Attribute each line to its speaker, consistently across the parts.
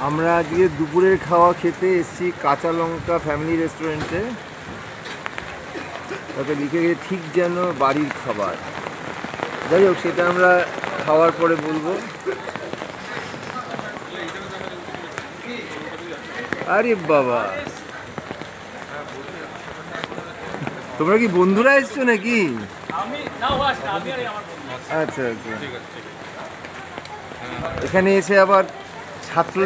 Speaker 1: আমরা আজকে দুপুরের খাওয়া খেতে এসেছি কাঁচা লঙ্কা ফ্যামিলি রেস্টুরেন্টে। তাতে লিখে গেছে ঠিক যেন বাড়ির খাবার। যাই হোক, সেটা আমরা খাওয়ার পরে বলবো। আরে বাবা, তোমরা কি বন্ধুরা এসছো নাকি? আচ্ছা আচ্ছা। এখানে এসে আবার ছাত্র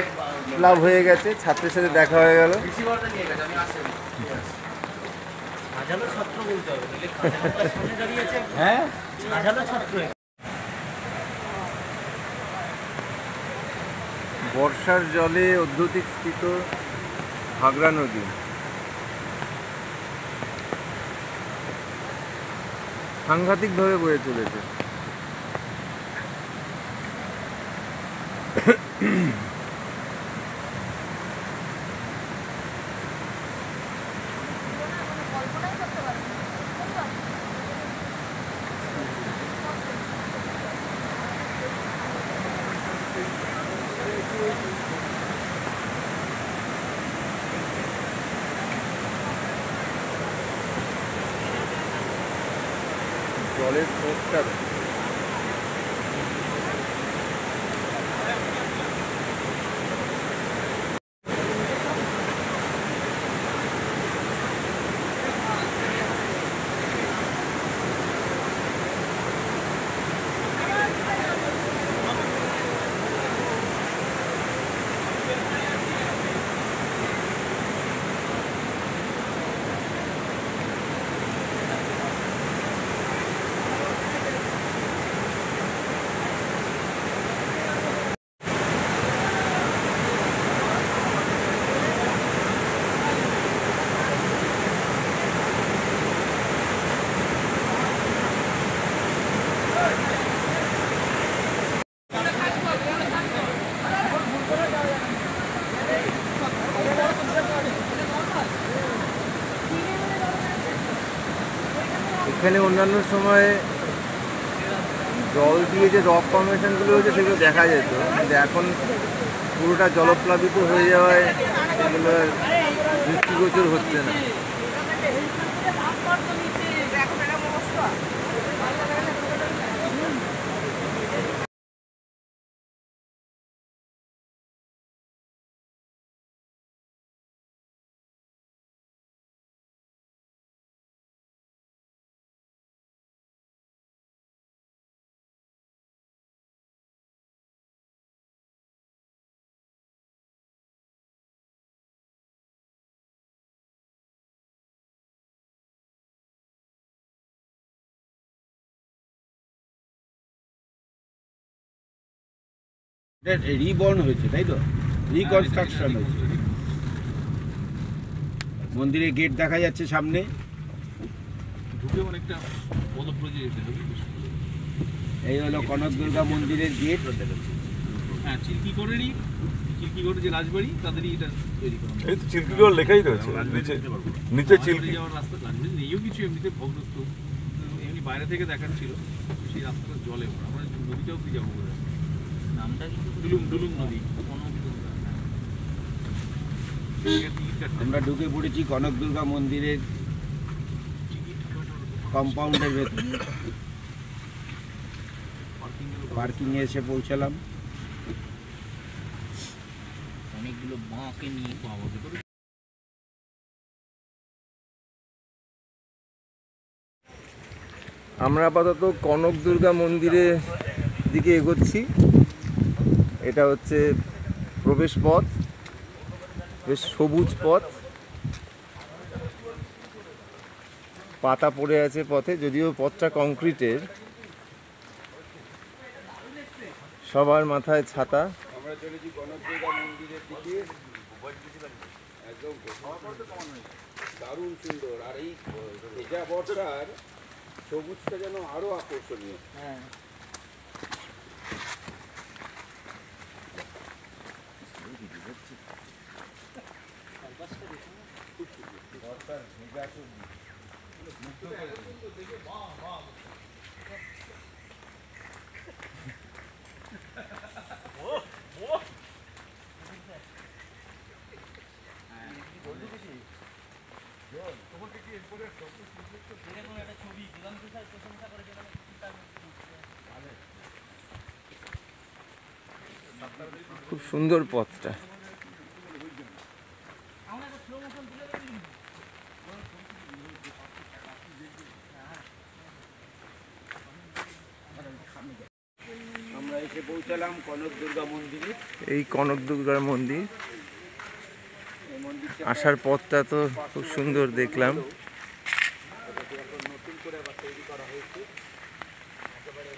Speaker 1: লাভ হয়ে গেছে, ছাত্রের সাথে দেখা হয়ে গেল। বর্ষার জলে অত্যধিক স্ফীত ঘাগড়া নদী। সাংঘাতিকভাবে বয়ে চলেছে। জলের স্রোতটা এখানে অন্যান্য সময় জল দিয়ে যে রক ফর্মেশনগুলো হয়েছে সেগুলো দেখা যেত, কিন্তু এখন পুরোটা জলপ্লাবিত হয়ে যাওয়ায় সেগুলো দৃষ্টিগোচর হচ্ছে না।
Speaker 2: রিবর্ন হয়েছে, তাই তো? রিকনস্ট্রাকশন হয়েছে। মন্দিরের গেট দেখা যাচ্ছে সামনে। এই হলো কনক দুর্গা মন্দিরের গেট।
Speaker 3: হ্যাঁ, চিল্কিগড়েরই, চিল্কিগড় যে রাজবাড়ি তাদেরই এটা তৈরি করা।
Speaker 4: এই তো চিল্কিগড় লেখাই রয়েছে নিচে চিল্কি
Speaker 3: যাওয়ার রাস্তা রাজবাড়ি নেইও কিছু, এমনিতে ভগ্নস্ত, এমনি বাইরে থেকে দেখাচ্ছিল। সেই রাস্তাটা জলে ভরা। আমরা নদীটা অব্দি যাবো বলে, নামটা কিন্তু ডুলুং নদী।
Speaker 2: আমরা ঢুকে পড়েছি কনক দুর্গা মন্দিরের কম্পাউন্ডের ভেতর। পার্কিংয়ে এসে পৌঁছালাম।
Speaker 3: অনেকগুলো বাঁকে নিয়ে পাওয়া যাবে।
Speaker 1: আমরা আপাতত কনক দুর্গা মন্দিরের দিকে এগোচ্ছি। এটা হচ্ছে প্রবেশ পথ, বেশ সবুজ পথ, পাতা পড়ে আছে পথে, যদিও পথটা কংক্রিটের। সবার মাথায় ছাতা।
Speaker 2: আমরা চলেছি কনক দুর্গা মন্দিরের দিকে। একদম দারুণ সুন্দর। আর এই ভেজা বর্ষার সবুজটা যেন আরো আকর্ষণীয়।
Speaker 3: হ্যাঁ,
Speaker 2: বর্ষার ভেজা সবুজ মুগ্ধ করে
Speaker 1: খুব সুন্দর পথটা।
Speaker 2: আমরা এসে পৌঁছালাম কনক দুর্গা মন্দিরে।
Speaker 1: এই কনক দুর্গার মন্দির।
Speaker 2: এই মন্দিরটা
Speaker 1: আসার পথটা তো খুব সুন্দর দেখলাম।
Speaker 2: এটাকে এখন নতুন করে আবার তৈরি করা হয়েছে। একেবারে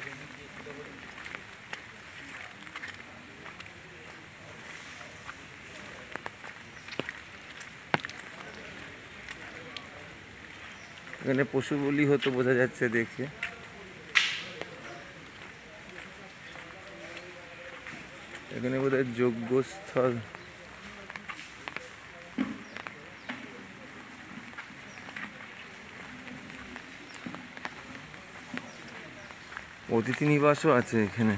Speaker 1: এখানে পশু বলি হতো বোঝা যাচ্ছে দেখে। এখানে বোধহয় যজ্ঞস্থল। অতিথি নিবাসও আছে এখানে।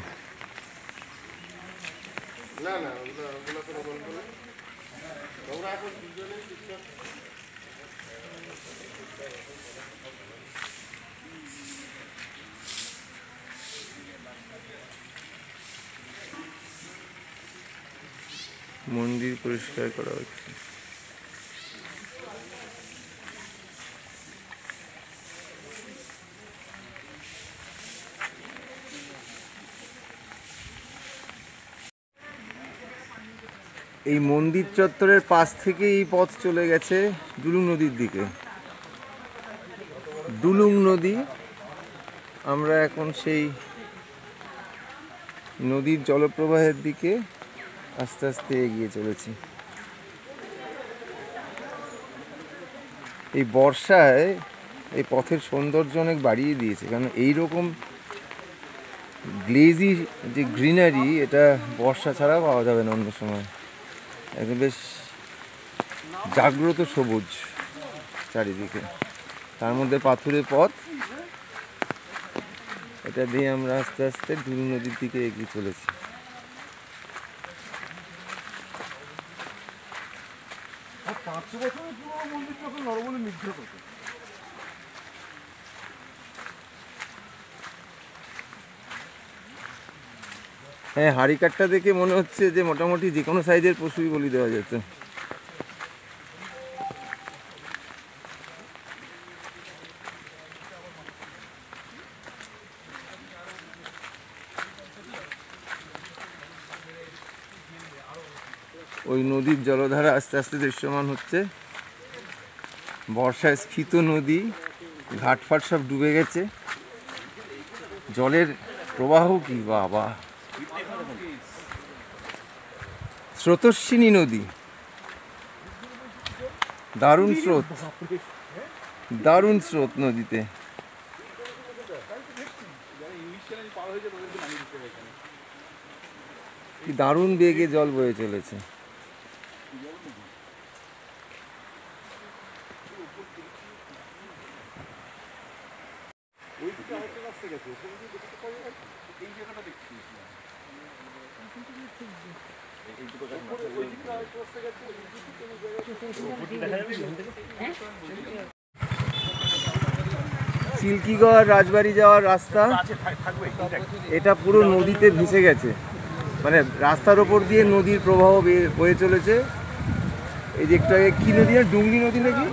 Speaker 1: মন্দির পরিষ্কার করা হচ্ছে। এই মন্দির চত্বরের পাশ থেকে এই পথ চলে গেছে ডুলুং নদীর দিকে। ডুলুং নদী। আমরা এখন সেই নদীর জলপ্রবাহের দিকে আস্তে আস্তে এগিয়ে চলেছি। এই বর্ষায় এই পথের সৌন্দর্য অনেক বাড়িয়ে দিয়েছে, কারণ এইরকম গ্লেজি যে গ্রিনারি, এটা বর্ষা ছাড়া পাওয়া যাবে না অন্য সময়। একদম বেশ জাগ্রত সবুজ চারিদিকে, তার মধ্যে পাথুরে পথ। এটা দিয়ে আমরা আস্তে আস্তে ডুলুং নদীর দিকে এগিয়ে চলেছি। হ্যাঁ, হাড়ি কাঠটা দেখে মনে হচ্ছে যে মোটামুটি যে কোনো সাইজের পশুই বলি দেওয়া যেত। ওই নদীর জলধারা আস্তে আস্তে দৃশ্যমান হচ্ছে। বর্ষায় স্ফীত নদী, ঘাটফাট সব ডুবে গেছে। জলের প্রবাহ কি বাবা! স্রোতস্বিনী নদী, দারুণ স্রোত, দারুণ স্রোত নদীতে। কি দারুণ বেগে জল বয়ে চলেছে। চিল্কিগড় রাজবাড়ি যাওয়ার রাস্তা, এটা পুরো নদীতে ভেসে গেছে। মানে রাস্তার ওপর দিয়ে নদীর প্রবাহ বয়ে চলেছে। এই যে একটু আগে কি নদী, ডুংরি নদী নাকি,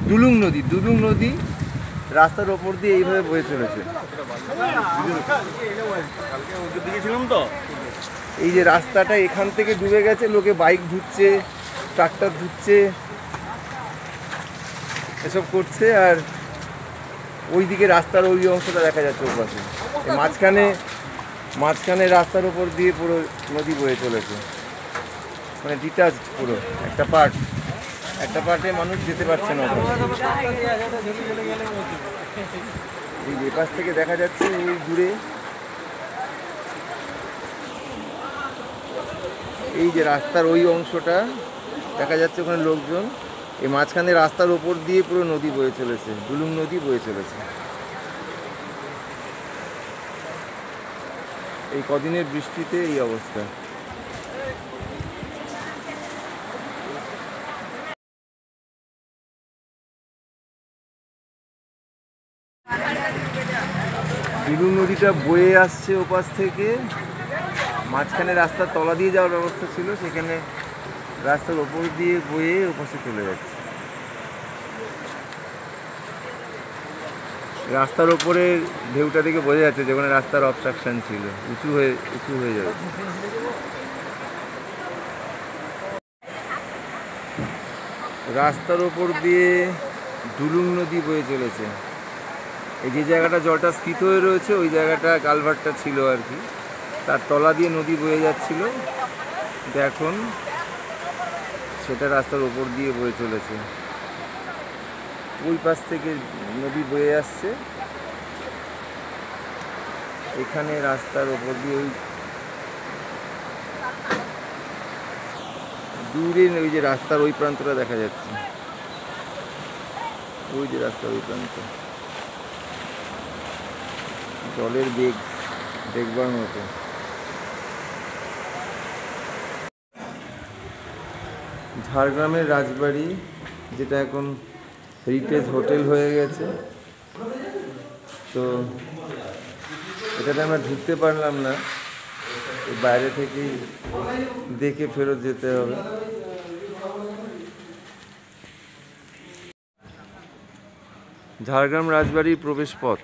Speaker 1: ডুলুং নদী। ডুলুং নদী রাস্তার ওপর দিয়ে এইভাবে বয়ে চলেছে। এই যে রাস্তাটা এখান থেকে ডুবে গেছে, লোকে বাইক ধুচ্ছে, ট্রাক্টর ধুচ্ছে, এসব করছে। আর ওইদিকে রাস্তার ওই অংশটা দেখা যাচ্ছে ওর পাশে। মাঝখানে রাস্তার উপর দিয়ে পুরো নদী বয়ে চলেছে, মানে ডিটাচ পুরো একটা পার্টে মানুষ যেতে পারছে না। এই যে পাশ থেকে দেখা যাচ্ছে ওই দূরে, এই যে রাস্তার ওই অংশটা দেখা যাচ্ছে, ওখানে লোকজন। এই মাঝখানে রাস্তার ওপর দিয়ে পুরো নদী বয়ে চলেছে, ডুলুং নদী বয়ে চলেছে। এই কদিনের বৃষ্টিতে এই অবস্থা। ডুলুং নদীটা বয়ে আসছে ওপাশ থেকে, মাঝখানে রাস্তার তলা দিয়ে যাওয়ার ব্যবস্থা ছিল, সেখানে রাস্তার ওপর দিয়ে বয়ে ওপাশে চলে যাচ্ছে। রাস্তার ওপরে ঢেউটা দেখে বোঝা যাচ্ছে যেখানে রাস্তার অবস্ট্রাকশন ছিল, উঁচু হয়ে যাবে। রাস্তার ওপর দিয়ে ডুলুং নদী বয়ে চলেছে। এই যে জায়গাটা জলটা স্থিত হয়ে রয়েছে ওই জায়গাটা কালভার্টটা ছিল আর কি, তার তলা দিয়ে নদী বয়ে যাচ্ছিল, কিন্তু এখন সেটা রাস্তার ওপর দিয়ে বয়ে চলেছে। ওই পাশ থেকে নদী বয়ে আসছে, এখানে রাস্তার ওপর দিয়ে ওই দূরে ওই যে রাস্তার ওই প্রান্তটা দেখা যাচ্ছে, ওই যে রাস্তার ওই প্রান্ত, জলের বেগ দেখবার মতো। ঝাড়গ্রামের রাজবাড়ি, যেটা এখন হেরিটেজ হোটেল হয়ে গেছে, তো এটাতে আমরা ঢুকতে পারলাম না, বাইরে থেকেই দেখে ফেরত যেতে হবে। ঝাড়গ্রাম রাজবাড়ির প্রবেশ পথ।